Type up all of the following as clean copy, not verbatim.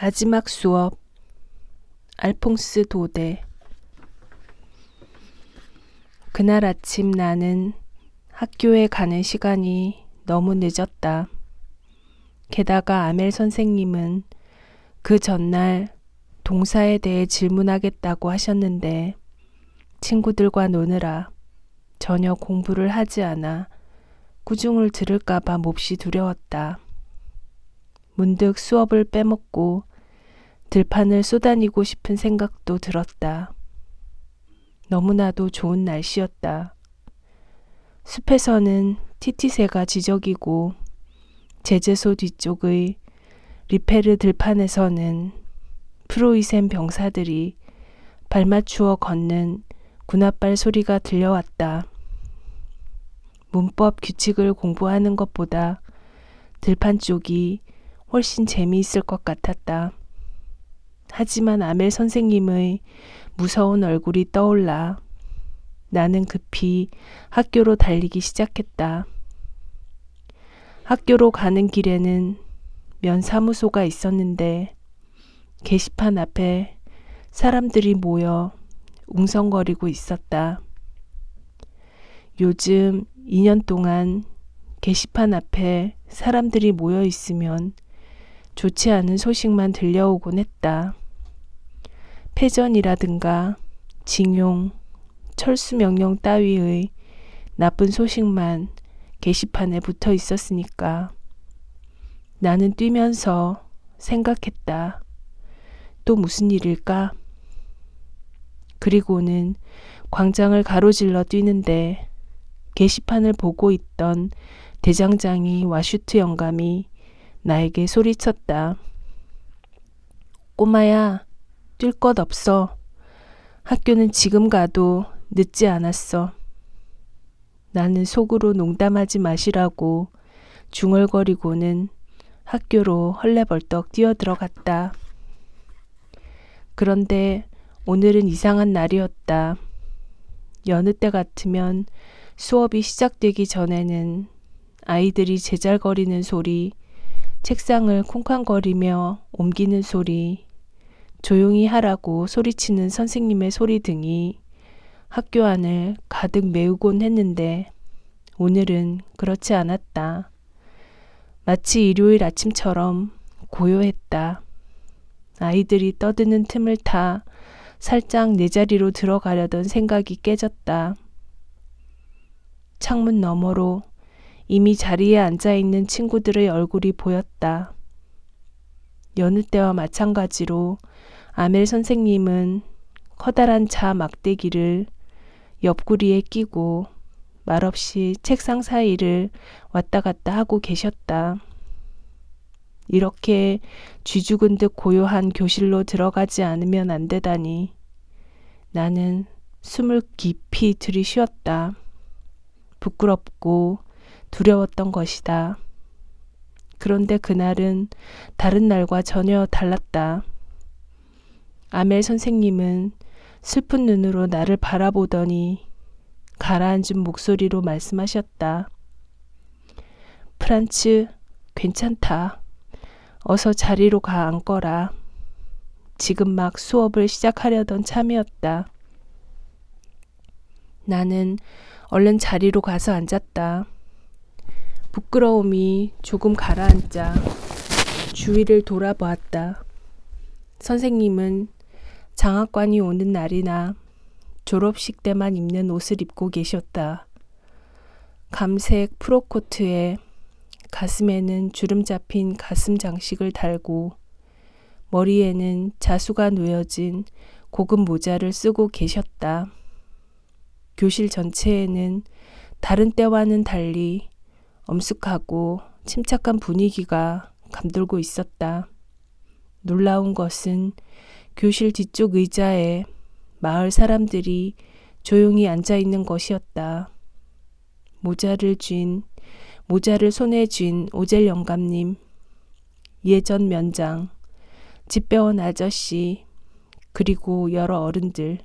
마지막 수업 알퐁스 도데. 그날 아침 나는 학교에 가는 시간이 너무 늦었다. 게다가 아멜 선생님은 그 전날 동사에 대해 질문하겠다고 하셨는데 친구들과 노느라 전혀 공부를 하지 않아 꾸중을 들을까봐 몹시 두려웠다. 문득 수업을 빼먹고 들판을 쏘다니고 싶은 생각도 들었다. 너무나도 좋은 날씨였다. 숲에서는 티티새가 지저귀고 제재소 뒤쪽의 리페르 들판에서는 프로이센 병사들이 발맞추어 걷는 군홧발 소리가 들려왔다. 문법 규칙을 공부하는 것보다 들판 쪽이 훨씬 재미있을 것 같았다. 하지만 아멜 선생님의 무서운 얼굴이 떠올라 나는 급히 학교로 달리기 시작했다. 학교로 가는 길에는 면사무소가 있었는데 게시판 앞에 사람들이 모여 웅성거리고 있었다. 요즘 2년 동안 게시판 앞에 사람들이 모여 있으면 좋지 않은 소식만 들려오곤 했다. 패전이라든가 징용, 철수명령 따위의 나쁜 소식만 게시판에 붙어 있었으니까 나는 뛰면서 생각했다. 또 무슨 일일까? 그리고는 광장을 가로질러 뛰는데 게시판을 보고 있던 대장장이 와슈트 영감이 나에게 소리쳤다. 꼬마야, 뛸 것 없어. 학교는 지금 가도 늦지 않았어. 나는 속으로 농담하지 마시라고 중얼거리고는 학교로 헐레벌떡 뛰어들어갔다. 그런데 오늘은 이상한 날이었다. 여느 때 같으면 수업이 시작되기 전에는 아이들이 제잘거리는 소리, 책상을 쿵쾅거리며 옮기는 소리, 조용히 하라고 소리치는 선생님의 소리 등이 학교 안을 가득 메우곤 했는데 오늘은 그렇지 않았다. 마치 일요일 아침처럼 고요했다. 아이들이 떠드는 틈을 타 살짝 내 자리로 들어가려던 생각이 깨졌다. 창문 너머로 이미 자리에 앉아있는 친구들의 얼굴이 보였다. 여느 때와 마찬가지로 아멜 선생님은 커다란 자 막대기를 옆구리에 끼고 말없이 책상 사이를 왔다 갔다 하고 계셨다. 이렇게 쥐죽은 듯 고요한 교실로 들어가지 않으면 안 되다니. 나는 숨을 깊이 들이쉬었다. 부끄럽고 두려웠던 것이다. 그런데 그날은 다른 날과 전혀 달랐다. 아멜 선생님은 슬픈 눈으로 나를 바라보더니 가라앉은 목소리로 말씀하셨다. 프란츠, 괜찮다. 어서 자리로 가 앉거라. 지금 막 수업을 시작하려던 참이었다. 나는 얼른 자리로 가서 앉았다. 부끄러움이 조금 가라앉자 주위를 돌아보았다. 선생님은 장학관이 오는 날이나 졸업식 때만 입는 옷을 입고 계셨다. 감색 프로코트에 가슴에는 주름 잡힌 가슴 장식을 달고 머리에는 자수가 놓여진 고급 모자를 쓰고 계셨다. 교실 전체에는 다른 때와는 달리 엄숙하고 침착한 분위기가 감돌고 있었다. 놀라운 것은 교실 뒤쪽 의자에 마을 사람들이 조용히 앉아있는 것이었다. 모자를 손에 쥔 오젤 영감님, 예전 면장, 집배원 아저씨, 그리고 여러 어른들.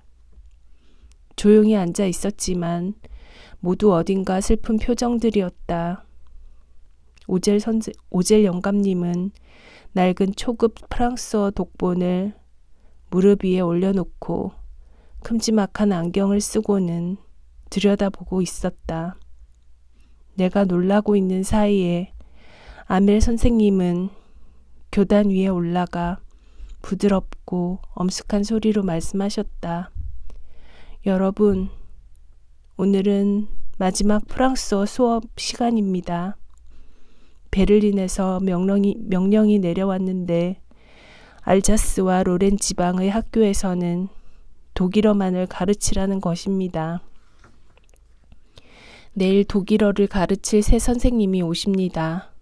조용히 앉아 있었지만 모두 어딘가 슬픈 표정들이었다. 오젤 영감님은 낡은 초급 프랑스어 독본을 무릎 위에 올려놓고 큼지막한 안경을 쓰고는 들여다보고 있었다. 내가 놀라고 있는 사이에 아멜 선생님은 교단 위에 올라가 부드럽고 엄숙한 소리로 말씀하셨다. 여러분, 오늘은 마지막 프랑스어 수업 시간입니다. 베를린에서 명령이 내려왔는데 알자스와 로렌 지방의 학교에서는 독일어만을 가르치라는 것입니다. 내일 독일어를 가르칠 새 선생님이 오십니다.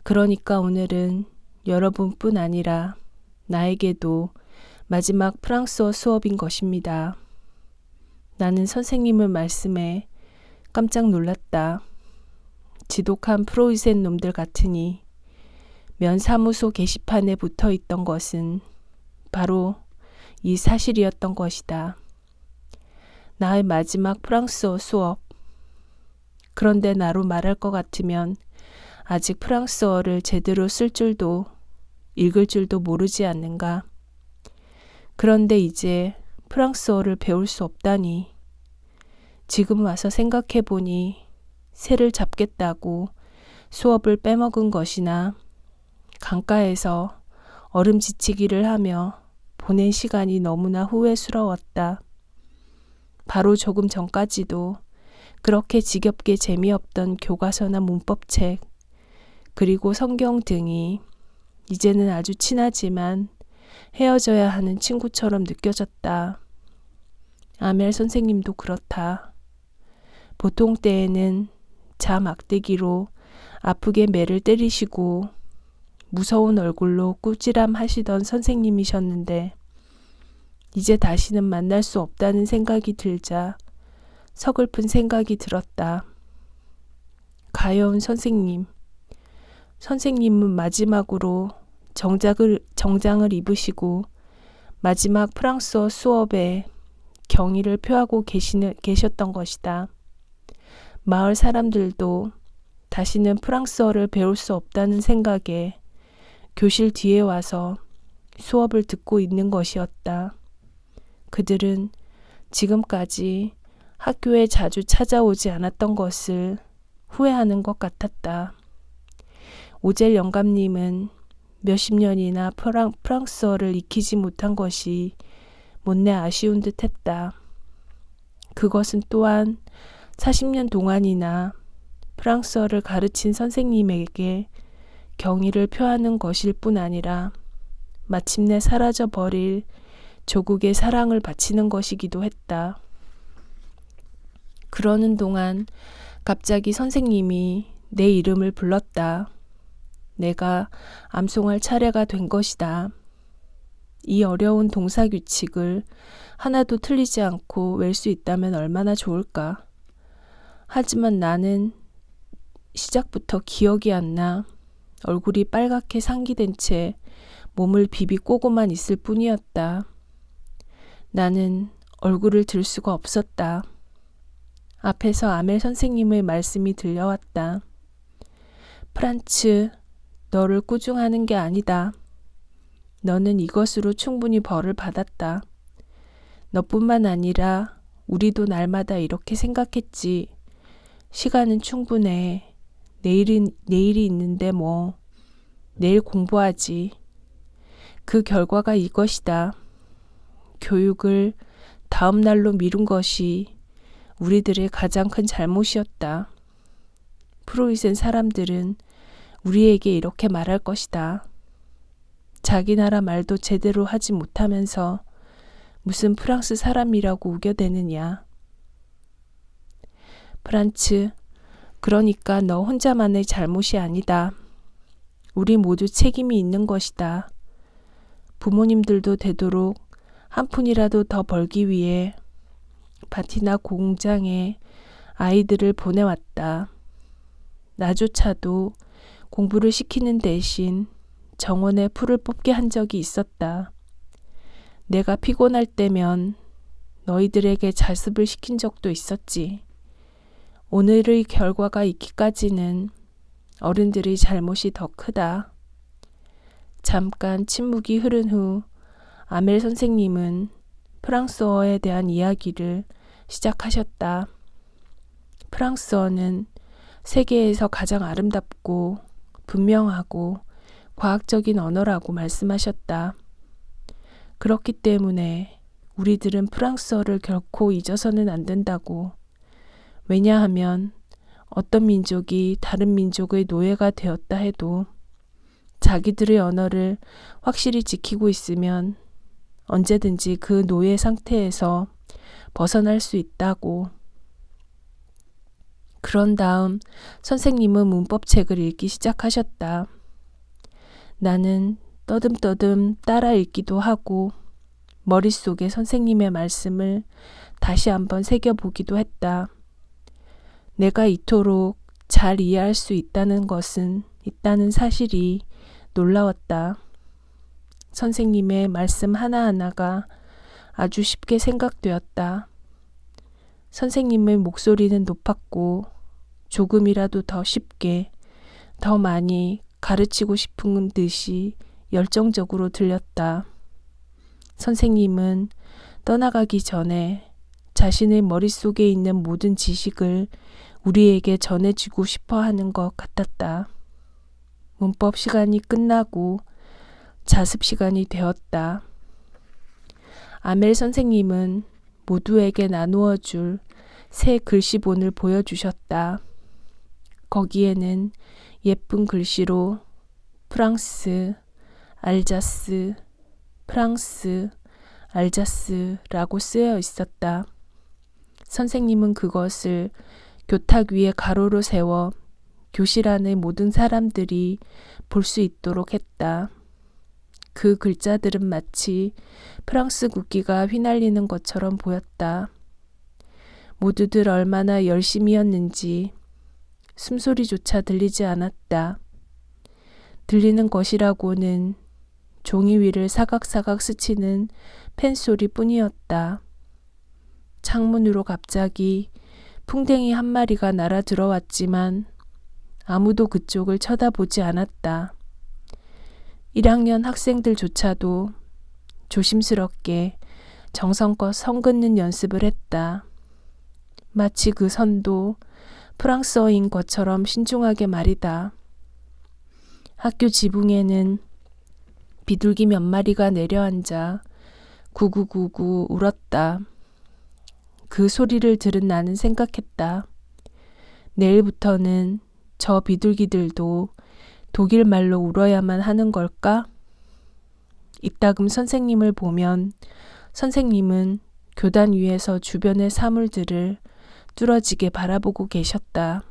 그러니까 오늘은 여러분뿐 아니라 나에게도 마지막 프랑스어 수업인 것입니다. 나는 선생님의 말씀에 깜짝 놀랐다. 지독한 프로이센 놈들 같으니 면사무소 게시판에 붙어 있던 것은 바로 이 사실이었던 것이다. 나의 마지막 프랑스어 수업. 그런데 나로 말할 것 같으면 아직 프랑스어를 제대로 쓸 줄도 읽을 줄도 모르지 않는가. 그런데 이제 프랑스어를 배울 수 없다니. 지금 와서 생각해 보니 새를 잡겠다고 수업을 빼먹은 것이나 강가에서 얼음지치기를 하며 보낸 시간이 너무나 후회스러웠다. 바로 조금 전까지도 그렇게 지겹게 재미없던 교과서나 문법책, 그리고 성경 등이 이제는 아주 친하지만 헤어져야 하는 친구처럼 느껴졌다. 아멜 선생님도 그렇다. 보통 때에는 자막대기로 아프게 매를 때리시고 무서운 얼굴로 꾸지람 하시던 선생님이셨는데 이제 다시는 만날 수 없다는 생각이 들자 서글픈 생각이 들었다. 가여운 선생님. 선생님은 마지막으로 정장을 입으시고 마지막 프랑스어 수업에 경의를 표하고 계셨던 것이다. 마을 사람들도 다시는 프랑스어를 배울 수 없다는 생각에 교실 뒤에 와서 수업을 듣고 있는 것이었다. 그들은 지금까지 학교에 자주 찾아오지 않았던 것을 후회하는 것 같았다. 오젤 영감님은 몇십 년이나 프랑스어를 익히지 못한 것이 못내 아쉬운 듯 했다. 그것은 또한 40년 동안이나 프랑스어를 가르친 선생님에게 경의를 표하는 것일 뿐 아니라 마침내 사라져버릴 조국의 사랑을 바치는 것이기도 했다. 그러는 동안 갑자기 선생님이 내 이름을 불렀다. 내가 암송할 차례가 된 것이다. 이 어려운 동사 규칙을 하나도 틀리지 않고 외울 수 있다면 얼마나 좋을까. 하지만 나는 시작부터 기억이 안 나. 얼굴이 빨갛게 상기된 채 몸을 비비꼬고만 있을 뿐이었다. 나는 얼굴을 들 수가 없었다. 앞에서 아멜 선생님의 말씀이 들려왔다. 프란츠, 너를 꾸중하는 게 아니다. 너는 이것으로 충분히 벌을 받았다. 너뿐만 아니라 우리도 날마다 이렇게 생각했지. 시간은 충분해. 내일이 있는데 뭐. 내일 공부하지. 그 결과가 이것이다. 교육을 다음 날로 미룬 것이 우리들의 가장 큰 잘못이었다. 프로이센 사람들은 우리에게 이렇게 말할 것이다. 자기 나라 말도 제대로 하지 못하면서 무슨 프랑스 사람이라고 우겨대느냐. 프란츠, 그러니까 너 혼자만의 잘못이 아니다. 우리 모두 책임이 있는 것이다. 부모님들도 되도록 한 푼이라도 더 벌기 위해 밭이나 공장에 아이들을 보내왔다. 나조차도 공부를 시키는 대신 정원에 풀을 뽑게 한 적이 있었다. 내가 피곤할 때면 너희들에게 자습을 시킨 적도 있었지. 오늘의 결과가 있기까지는 어른들의 잘못이 더 크다. 잠깐 침묵이 흐른 후 아멜 선생님은 프랑스어에 대한 이야기를 시작하셨다. 프랑스어는 세계에서 가장 아름답고 분명하고 과학적인 언어라고 말씀하셨다. 그렇기 때문에 우리들은 프랑스어를 결코 잊어서는 안 된다고. 왜냐하면 어떤 민족이 다른 민족의 노예가 되었다 해도 자기들의 언어를 확실히 지키고 있으면 언제든지 그 노예 상태에서 벗어날 수 있다고. 그런 다음 선생님은 문법책을 읽기 시작하셨다. 나는 떠듬떠듬 따라 읽기도 하고 머릿속에 선생님의 말씀을 다시 한번 새겨보기도 했다. 내가 이토록 잘 이해할 수 있다는 사실이 놀라웠다. 선생님의 말씀 하나하나가 아주 쉽게 생각되었다. 선생님의 목소리는 높았고 조금이라도 더 쉽게, 더 많이 가르치고 싶은 듯이 열정적으로 들렸다. 선생님은 떠나가기 전에 자신의 머릿속에 있는 모든 지식을 우리에게 전해주고 싶어 하는 것 같았다. 문법 시간이 끝나고 자습 시간이 되었다. 아멜 선생님은 모두에게 나누어 줄 새 글씨본을 보여주셨다. 거기에는 예쁜 글씨로 프랑스, 알자스, 프랑스, 알자스라고 쓰여 있었다. 선생님은 그것을 교탁 위에 가로로 세워 교실 안의 모든 사람들이 볼 수 있도록 했다. 그 글자들은 마치 프랑스 국기가 휘날리는 것처럼 보였다. 모두들 얼마나 열심이었는지 숨소리조차 들리지 않았다. 들리는 것이라고는 종이 위를 사각사각 스치는 펜소리 뿐이었다. 창문으로 갑자기 풍뎅이 한 마리가 날아 들어왔지만 아무도 그쪽을 쳐다보지 않았다. 1학년 학생들조차도 조심스럽게 정성껏 선 긋는 연습을 했다. 마치 그 선도 프랑스어인 것처럼 신중하게 말이다. 학교 지붕에는 비둘기 몇 마리가 내려앉아 구구구구 울었다. 그 소리를 들은 나는 생각했다. 내일부터는 저 비둘기들도 독일 말로 울어야만 하는 걸까? 이따금 선생님을 보면 선생님은 교단 위에서 주변의 사물들을 뚫어지게 바라보고 계셨다.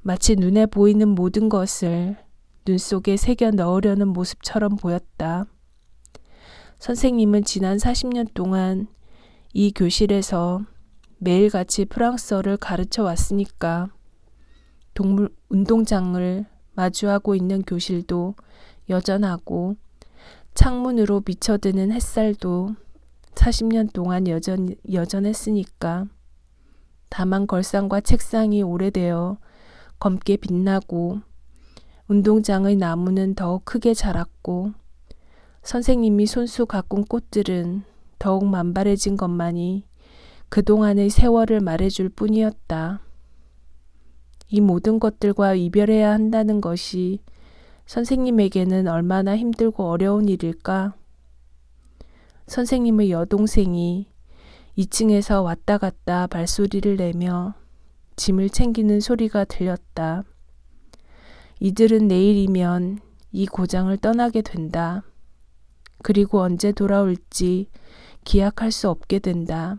마치 눈에 보이는 모든 것을 눈 속에 새겨 넣으려는 모습처럼 보였다. 선생님은 지난 40년 동안 이 교실에서 매일같이 프랑스어를 가르쳐 왔으니까 운동장을 마주하고 있는 교실도 여전하고 창문으로 비쳐드는 햇살도 40년 동안 여전했으니까. 다만 걸상과 책상이 오래되어 검게 빛나고 운동장의 나무는 더욱 크게 자랐고 선생님이 손수 가꾼 꽃들은 더욱 만발해진 것만이 그동안의 세월을 말해줄 뿐이었다. 이 모든 것들과 이별해야 한다는 것이 선생님에게는 얼마나 힘들고 어려운 일일까? 선생님의 여동생이 2층에서 왔다 갔다 발소리를 내며 짐을 챙기는 소리가 들렸다. 이들은 내일이면 이 고장을 떠나게 된다. 그리고 언제 돌아올지 기약할 수 없게 된다.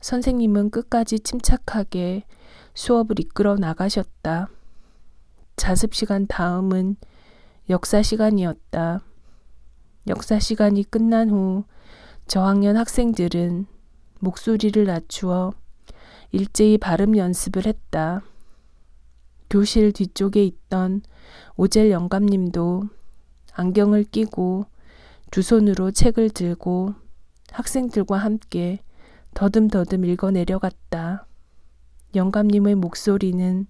선생님은 끝까지 침착하게 수업을 이끌어 나가셨다. 자습 시간 다음은 역사 시간이었다. 역사 시간이 끝난 후 저학년 학생들은 목소리를 낮추어 일제히 발음 연습을 했다. 교실 뒤쪽에 있던 오젤 영감님도 안경을 끼고 두 손으로 책을 들고 학생들과 함께 더듬더듬 읽어 내려갔다. 영감님의 목소리는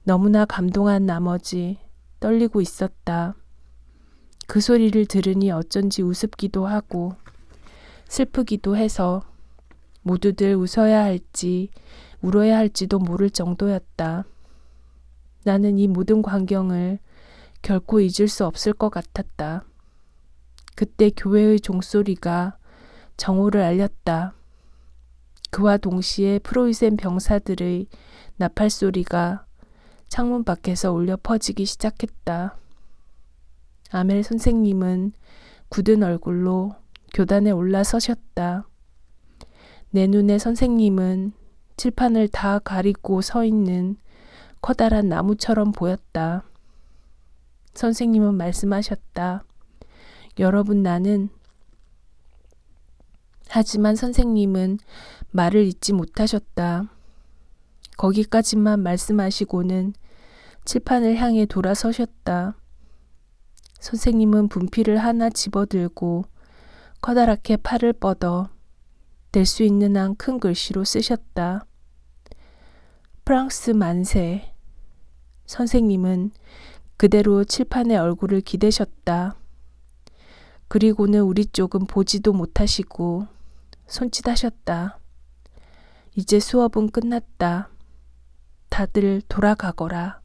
너무나 감동한 나머지 떨리고 있었다. 그 소리를 들으니 어쩐지 우습기도 하고 슬프기도 해서 모두들 웃어야 할지 울어야 할지도 모를 정도였다. 나는 이 모든 광경을 결코 잊을 수 없을 것 같았다. 그때 교회의 종소리가 정오를 알렸다. 그와 동시에 프로이센 병사들의 나팔 소리가 창문 밖에서 울려 퍼지기 시작했다. 아멜 선생님은 굳은 얼굴로 교단에 올라서셨다. 내 눈에 선생님은 칠판을 다 가리고 서 있는 커다란 나무처럼 보였다. 선생님은 말씀하셨다. 여러분, 나는... 하지만 선생님은 말을 잇지 못하셨다. 거기까지만 말씀하시고는 칠판을 향해 돌아서셨다. 선생님은 분필을 하나 집어들고 커다랗게 팔을 뻗어 될 수 있는 한 큰 글씨로 쓰셨다. 프랑스 만세. 선생님은 그대로 칠판에 얼굴을 기대셨다. 그리고는 우리 쪽은 보지도 못하시고 손짓하셨다. 이제 수업은 끝났다. 다들 돌아가거라.